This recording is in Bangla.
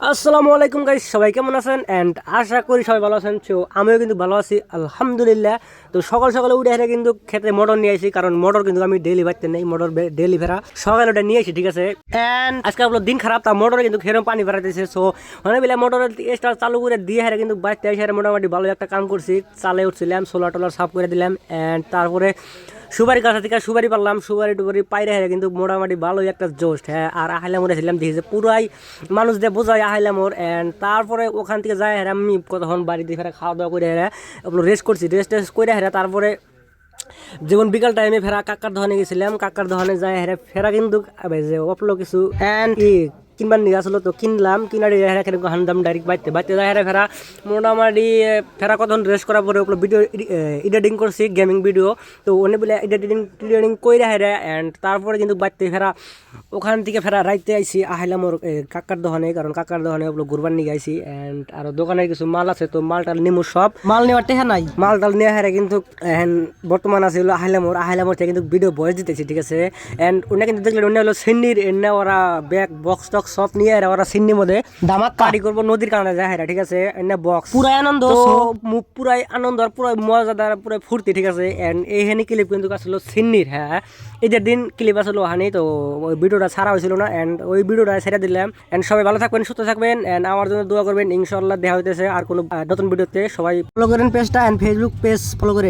আসসালামু আলাইকুম গাইস, সবাই কেমন আছেন? এন্ড আশা করি সবাই ভালো আছেন। তো আমিও কিন্তু ভালো আছি আলহামদুলিল্লাহ। তো সকাল সকালে উঠে হেরে কিন্তু খেতে মোটর নিয়ে আসি, কারণ মোটর কিন্তু আমি ডেইলি বাড়তে নেই, মোটর ডেইলি ফেরা সকালে ওটা নিয়ে আসি, ঠিক আছে। এন্ড আজকে আপনার দিন খারাপ, তা মোটরে কিন্তু খেরম পানি ফেরাতেছে। সো মানে বেলা মোটরের স্টার চালু করে দিয়ে হেরে কিন্তু বাড়তে এসে মোটামুটি ভালো একটা কাম করছি, চালে উঠছিলাম, সোলার টোলার সাফ করে দিলাম। এন্ড তারপরে সুপারি গাছা থেকে সুপারি পারলাম, সুপারি টুপারি পাইরে হেরে কিন্তু মোটামুটি ভালোই একটা জোশ। হ্যাঁ, আর আহাইলাম উঠেছিলাম, দেখেছি পুরাই মানুষ দিয়ে বোঝাই আহাইলাম ওর। অ্যান্ড তারপরে ওখান থেকে যাই হেরে আমি কতক্ষণ বাড়িতে ফেরা খাওয়া দাওয়া করে হেরে আপনার রেস্ট করছি, রেস্ট টেস্ট করে হেরে তারপরে যেমন বিকাল টাইমে ফেরা কাকার দোকানে গেছিলাম, কাকার দোকানে যাই হেরে ফেরা কিন্তু যে অপলো কিছু অ্যান্ড কিনবার নিয়ে আসলো, তো কিনলাম, কিনারে হেরা কিরকম হান্দাম ডাইরেক্ট বাইতে বাইতে যায় হেরা ফেরা মোটামুটি ফেরা কতক্ষণ রেস্ট করার পরে ওগুলো ভিডিও এডিটিং করছি, গেমিং ভিডিও। তো অনেক বলে এডিটিং করে হেরা। অ্যান্ড তারপরে কিন্তু বাইতে ফেরা ওখান থেকে ফেরা রাইতে আইসি আহাইলাম ওর কাকার দোকানে, কারণ কাকার দোকানে ওগুলো ঘুরবার নিয়ে আইসি। অ্যান্ড আরো দোকানের কিছু মাল আছে, তো মালটাল নিমু, সব মাল নেওয়ার টেহা নাই, মালটাল নিয়ে হেরা কিন্তু বর্তমান আছে হলো আহাইলামোর থেকে কিন্তু ভিডিও ভয়েস দিতেছি, ঠিক আছে। অ্যান্ড ওনা কিন্তু দেখলেন অন্য হলো সিন্নির এনে ওরা ব্যাগ বক্স টক্স সব নিয়ে ওরা সিন্নির মধ্যে দামাক কাটি করবো, নদীর কারণে যায় হেরা, ঠিক আছে। এনে বক্স পুরাই আনন্দ, মুখ পুরাই আনন্দ আর পুরাই মজাদার, পুরাই ফুর্তি, ঠিক আছে। অ্যান্ড এই হেনি ক্লিপ কিন্তু আসলো সিন্নির, হ্যাঁ ঈদের দিন ক্লিপ আসলো হানি। তো ওই ভিডিওটা ছাড়া হয়েছিল না, অ্যান্ড ওই ভিডিওটা ছেড়ে দিলাম। অ্যান্ড সবাই ভালো থাকবেন, সুস্থ থাকবেন, অ্যান্ড আমার জন্য দোয়া করবেন। ইনশাল্লাহ দেখা হইতেছে আর কোনো নতুন ভিডিওতে। সবাই ফলো করেন পেজটা, অ্যান্ড ফেসবুক পেজ ফলো করেন।